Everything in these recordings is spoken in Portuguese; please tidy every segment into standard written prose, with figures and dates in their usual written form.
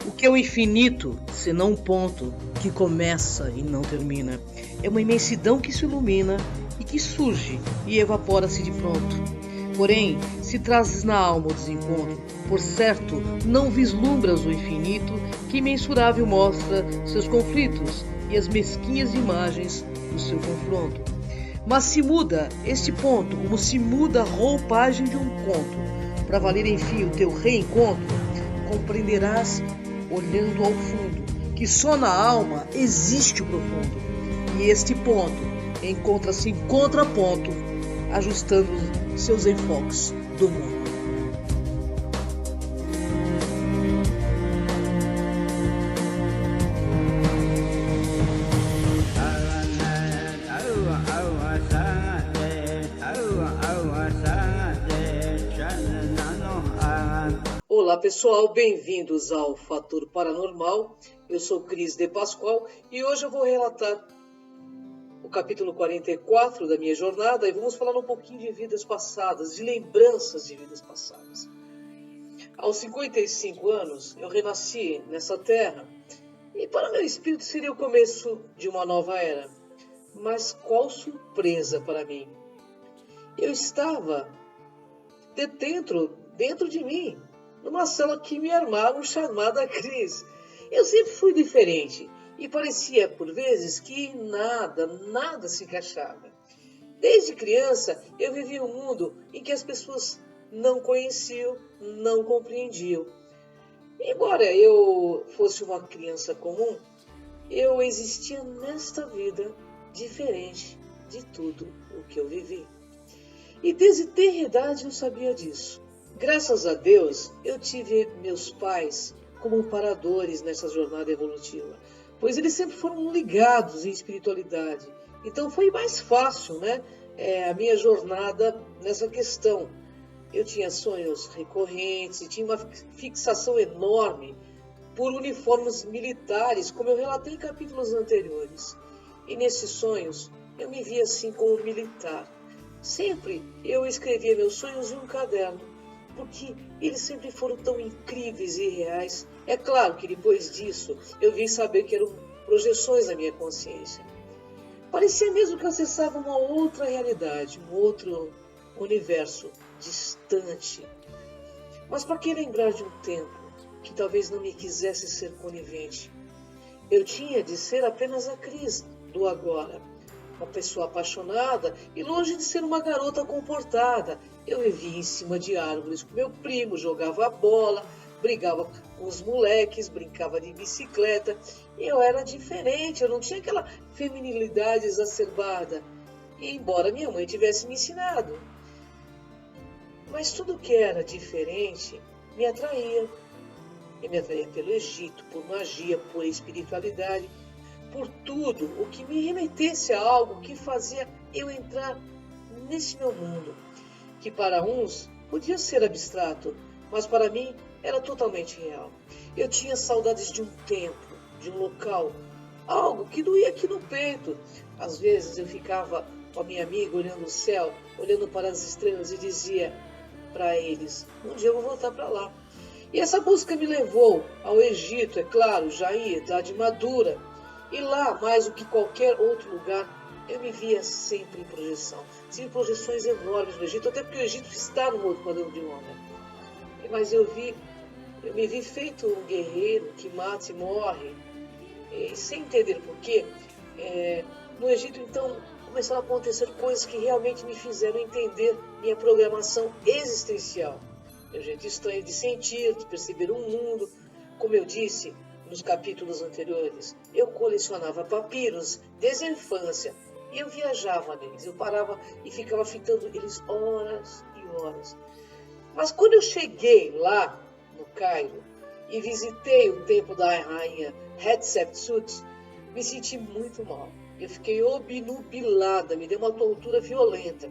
O que é o infinito, senão um ponto que começa e não termina? É uma imensidão que se ilumina e que surge e evapora-se de pronto. Porém, se trazes na alma o desencontro, por certo, não vislumbras o infinito que imensurável mostra seus conflitos e as mesquinhas imagens do seu confronto. Mas se muda este ponto, como se muda a roupagem de um conto, para valer enfim o teu reencontro, compreenderás, olhando ao fundo, que só na alma existe o profundo. E este ponto encontra-se em contraponto, ajustando seus enfoques do mundo. Olá pessoal, bem-vindos ao Fator Paranormal. Eu sou Cris de Pascoal e hoje eu vou relatar o capítulo 44 da minha jornada e vamos falar um pouquinho de vidas passadas, de lembranças de vidas passadas. Aos 55 anos eu renasci nessa terra e para meu espírito seria o começo de uma nova era. Mas qual surpresa para mim! Eu estava dentro de mim, numa cela que me armaram chamada Cris. Eu sempre fui diferente e parecia por vezes que nada se encaixava. Desde criança eu vivia um mundo em que as pessoas não conheciam, não compreendiam. Embora eu fosse uma criança comum, eu existia nesta vida diferente de tudo o que eu vivi. E desde tenra idade eu sabia disso. Graças a Deus, eu tive meus pais como amparadores nessa jornada evolutiva, pois eles sempre foram ligados em espiritualidade. Então foi mais fácil, a minha jornada nessa questão. Eu tinha sonhos recorrentes e tinha uma fixação enorme por uniformes militares, como eu relatei em capítulos anteriores. E nesses sonhos, eu me via assim como militar. Sempre eu escrevia meus sonhos em um caderno, porque eles sempre foram tão incríveis e reais. É claro que depois disso eu vim saber que eram projeções da minha consciência. Parecia mesmo que eu acessava uma outra realidade, um outro universo distante. Mas para que lembrar de um tempo que talvez não me quisesse ser conivente? Eu tinha de ser apenas a Cris do agora. Uma pessoa apaixonada e longe de ser uma garota comportada. Eu vivia em cima de árvores com meu primo, jogava bola, brigava com os moleques, brincava de bicicleta. Eu era diferente, eu não tinha aquela feminilidade exacerbada, embora minha mãe tivesse me ensinado. Mas tudo que era diferente me atraía. Eu me atraía pelo Egito, por magia, por espiritualidade, por tudo o que me remetesse a algo que fazia eu entrar nesse meu mundo, que para uns podia ser abstrato, mas para mim era totalmente real. Eu tinha saudades de um tempo, de um local, algo que doía aqui no peito. Às vezes eu ficava com a minha amiga olhando o céu, olhando para as estrelas e dizia para eles, um dia eu vou voltar para lá. E essa busca me levou ao Egito, é claro, já em idade madura. E lá, mais do que qualquer outro lugar, eu me via sempre em projeção. Tive projeções enormes no Egito, até porque o Egito está no outro padrão de onda. Mas eu me vi feito um guerreiro que mata e morre, e sem entender por quê. No Egito, então, começaram a acontecer coisas que realmente me fizeram entender minha programação existencial. Meu jeito estranho de sentir, de perceber um mundo. Como eu disse nos capítulos anteriores, eu colecionava papiros desde a infância e eu viajava neles. Eu parava e ficava fitando eles horas e horas. Mas quando eu cheguei lá no Cairo e visitei o templo da rainha Hatshepsut, me senti muito mal. Eu fiquei obnubilada, me deu uma tontura violenta.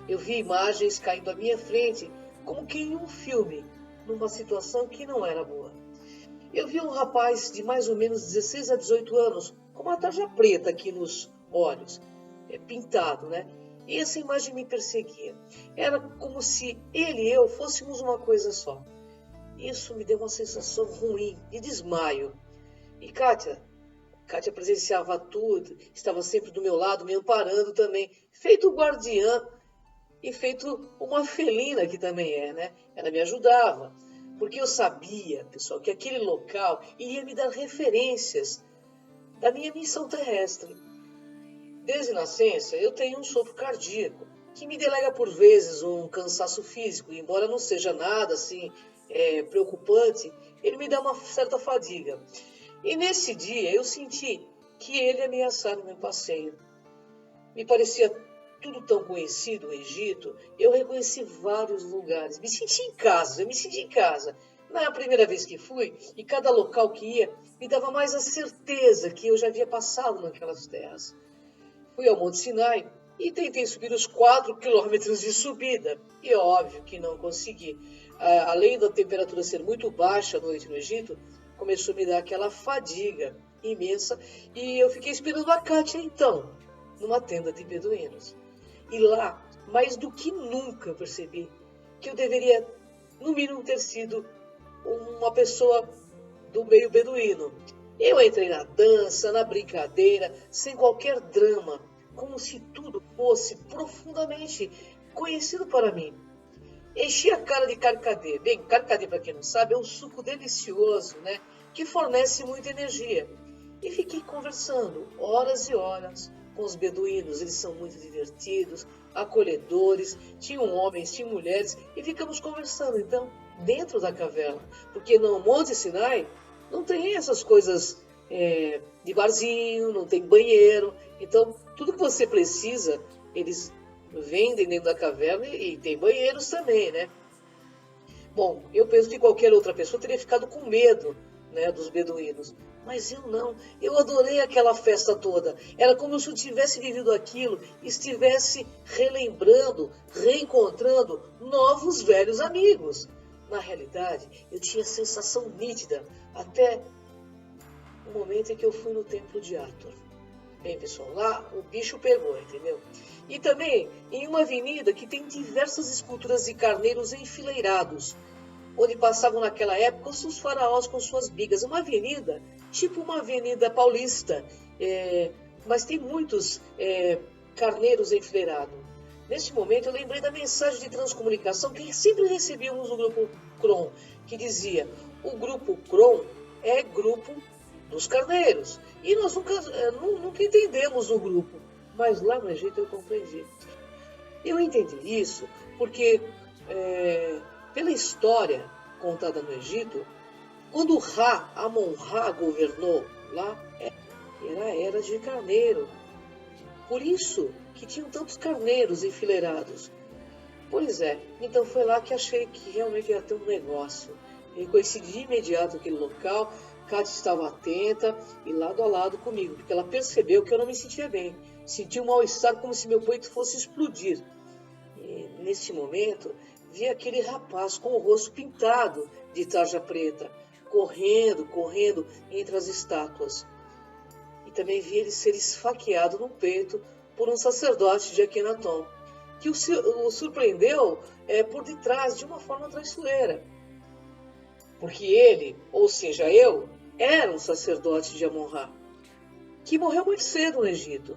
Eu vi imagens caindo à minha frente, como que em um filme, numa situação que não era boa. Eu vi um rapaz de mais ou menos 16 a 18 anos, com uma tarja preta aqui nos olhos, pintado, né? E essa imagem me perseguia. Era como se ele e eu fôssemos uma coisa só. Isso me deu uma sensação ruim, de desmaio. E Kátia presenciava tudo, estava sempre do meu lado, me amparando também, feito guardiã e feito uma felina que também é, né? Ela me ajudava, porque eu sabia, pessoal, que aquele local iria me dar referências da minha missão terrestre. Desde nascença, eu tenho um sopro cardíaco, que me delega por vezes um cansaço físico, embora não seja nada assim preocupante, ele me dá uma certa fadiga. E nesse dia eu senti que ele ameaçara o meu passeio. Me parecia tudo tão conhecido, o Egito, eu reconheci vários lugares. Me senti em casa. Na primeira vez que fui, e cada local que ia, me dava mais a certeza que eu já havia passado naquelas terras. Fui ao Monte Sinai e tentei subir os 4 quilômetros de subida. E óbvio que não consegui. Além da temperatura ser muito baixa à noite no Egito, começou a me dar aquela fadiga imensa. E eu fiquei esperando a Kátia então, numa tenda de beduínos. E lá, mais do que nunca, percebi que eu deveria, no mínimo, ter sido uma pessoa do meio beduíno. Eu entrei na dança, na brincadeira, sem qualquer drama, como se tudo fosse profundamente conhecido para mim. Enchi a cara de carcadê. Bem, carcadê, para quem não sabe, é um suco delicioso, né, que fornece muita energia. E fiquei conversando horas e horas com os beduínos. Eles são muito divertidos, acolhedores, tinham homens, tinham mulheres, e ficamos conversando, então, dentro da caverna. Porque no Monte Sinai não tem essas coisas de barzinho, não tem banheiro. Então, tudo que você precisa, eles vendem dentro da caverna e tem banheiros também, né? Bom, eu penso que qualquer outra pessoa teria ficado com medo, né, dos beduínos. Mas eu não, eu adorei aquela festa toda. Era como se eu tivesse vivido aquilo, estivesse relembrando, reencontrando novos velhos amigos. Na realidade, eu tinha sensação nítida, até o momento em que eu fui no templo de Hathor. Bem, pessoal, lá o bicho pegou, entendeu? E também em uma avenida que tem diversas esculturas de carneiros enfileirados, onde passavam naquela época os faraós com suas bigas. Uma avenida, tipo uma avenida paulista, mas tem muitos carneiros enfileirados. Neste momento eu lembrei da mensagem de transcomunicação que sempre recebíamos no grupo Kron, que dizia: o grupo Kron é grupo dos carneiros. E nós nunca entendemos o grupo, mas lá no Egito eu compreendi. Eu entendi isso porque, pela história contada no Egito, quando Amon-Ra governou lá, era a era de carneiro. Por isso que tinham tantos carneiros enfileirados. Pois é, então foi lá que achei que realmente ia ter um negócio. Reconheci de imediato aquele local. Kátia estava atenta e lado a lado comigo, porque ela percebeu que eu não me sentia bem. Senti um mal-estar como se meu peito fosse explodir. E, neste momento, vi aquele rapaz com o rosto pintado de tarja preta, correndo entre as estátuas. E também vi ele ser esfaqueado no peito por um sacerdote de Akhenaton, que o surpreendeu por detrás de uma forma traiçoeira. Porque ele, ou seja, eu, era um sacerdote de Amon-Ra, que morreu muito cedo no Egito.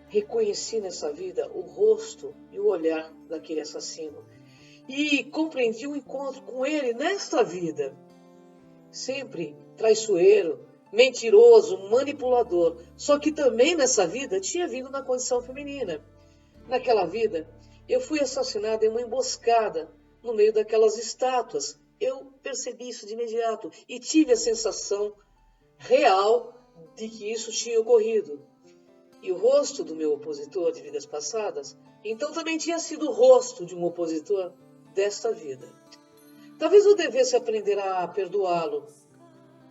Reconheci nessa vida o rosto e o olhar daquele assassino. E compreendi o encontro com ele nesta vida. Sempre traiçoeiro, mentiroso, manipulador. Só que também nessa vida tinha vindo na condição feminina. Naquela vida, eu fui assassinada em uma emboscada no meio daquelas estátuas. Eu percebi isso de imediato e tive a sensação real de que isso tinha ocorrido. E o rosto do meu opositor de vidas passadas, então também tinha sido o rosto de um opositor desta vida. Talvez eu devesse aprender a perdoá-lo.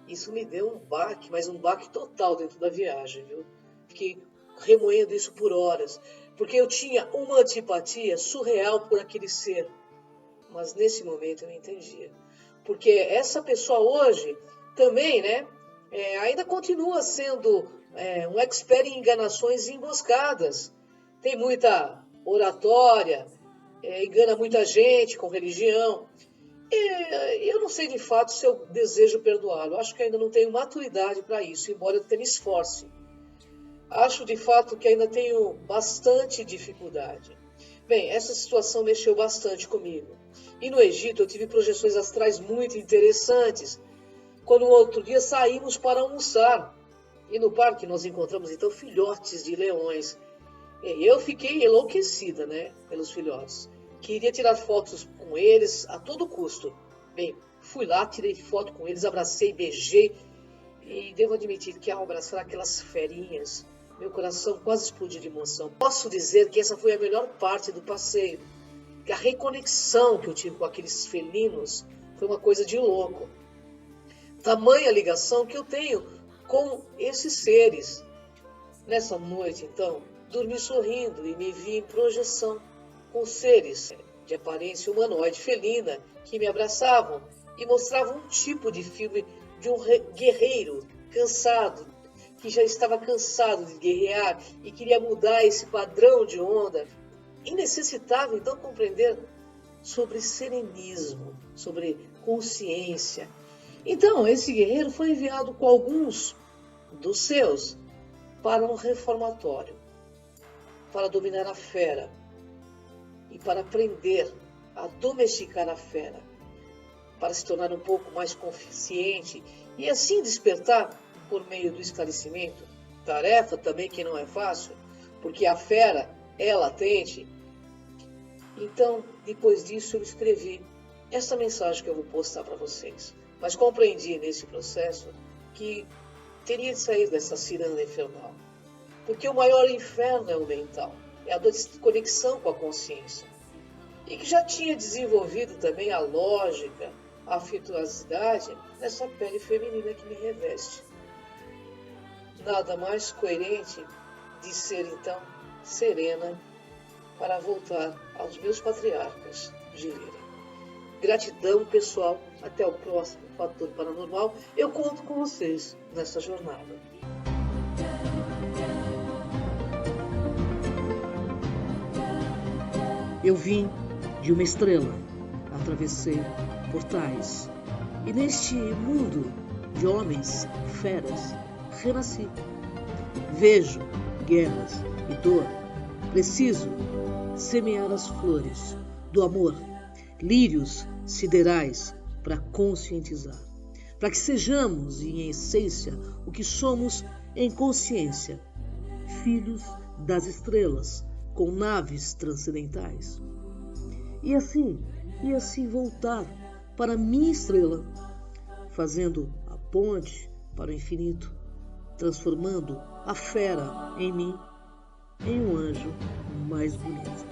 Isso me deu um baque, mas um baque total dentro da viagem, viu? Fiquei remoendo isso por horas, porque eu tinha uma antipatia surreal por aquele ser. Mas nesse momento eu entendia. Porque essa pessoa hoje também, né, ainda continua sendo um expert em enganações e emboscadas. Tem muita oratória, engana muita gente com religião. E eu não sei de fato se eu desejo perdoá-lo. Acho que ainda não tenho maturidade para isso, embora eu me esforce. Acho de fato que ainda tenho bastante dificuldade. Bem, essa situação mexeu bastante comigo. E no Egito eu tive projeções astrais muito interessantes. Quando um outro dia saímos para almoçar. E no parque nós encontramos então filhotes de leões. E eu fiquei enlouquecida, né, pelos filhotes. Queria tirar fotos com eles a todo custo. Bem, fui lá, tirei foto com eles, abracei, beijei. E devo admitir que ao abraçar aquelas ferinhas, meu coração quase explodiu de emoção. Posso dizer que essa foi a melhor parte do passeio. Que a reconexão que eu tive com aqueles felinos foi uma coisa de louco. Tamanha ligação que eu tenho com esses seres. Nessa noite, então, dormi sorrindo e me vi em projeção com seres de aparência humanoide felina que me abraçavam e mostravam um tipo de filme de um guerreiro cansado, que já estava cansado de guerrear e queria mudar esse padrão de onda e necessitava então compreender sobre serenismo, sobre consciência. Então, esse guerreiro foi enviado com alguns dos seus para um reformatório, para dominar a fera e para aprender a domesticar a fera, para se tornar um pouco mais consciente e assim despertar por meio do esclarecimento. Tarefa também que não é fácil, porque a fera é latente. Então, depois disso, eu escrevi essa mensagem que eu vou postar para vocês. Mas compreendi nesse processo que teria de sair dessa ciranda infernal. Porque o maior inferno é o mental, é a desconexão com a consciência. E que já tinha desenvolvido também a lógica, a afetuosidade nessa pele feminina que me reveste. Nada mais coerente de ser, então, serena para voltar aos meus patriarcas de Lira. Gratidão, pessoal. Até o próximo Fator Paranormal. Eu conto com vocês nessa jornada. Eu vim de uma estrela, atravessei portais, e neste mundo de homens, feras, renasci. Vejo guerras e dor, preciso semear as flores do amor, lírios siderais para conscientizar, para que sejamos em essência o que somos em consciência, filhos das estrelas, com naves transcendentais. E assim voltar para minha estrela, fazendo a ponte para o infinito, transformando a fera em mim em um anjo mais bonito.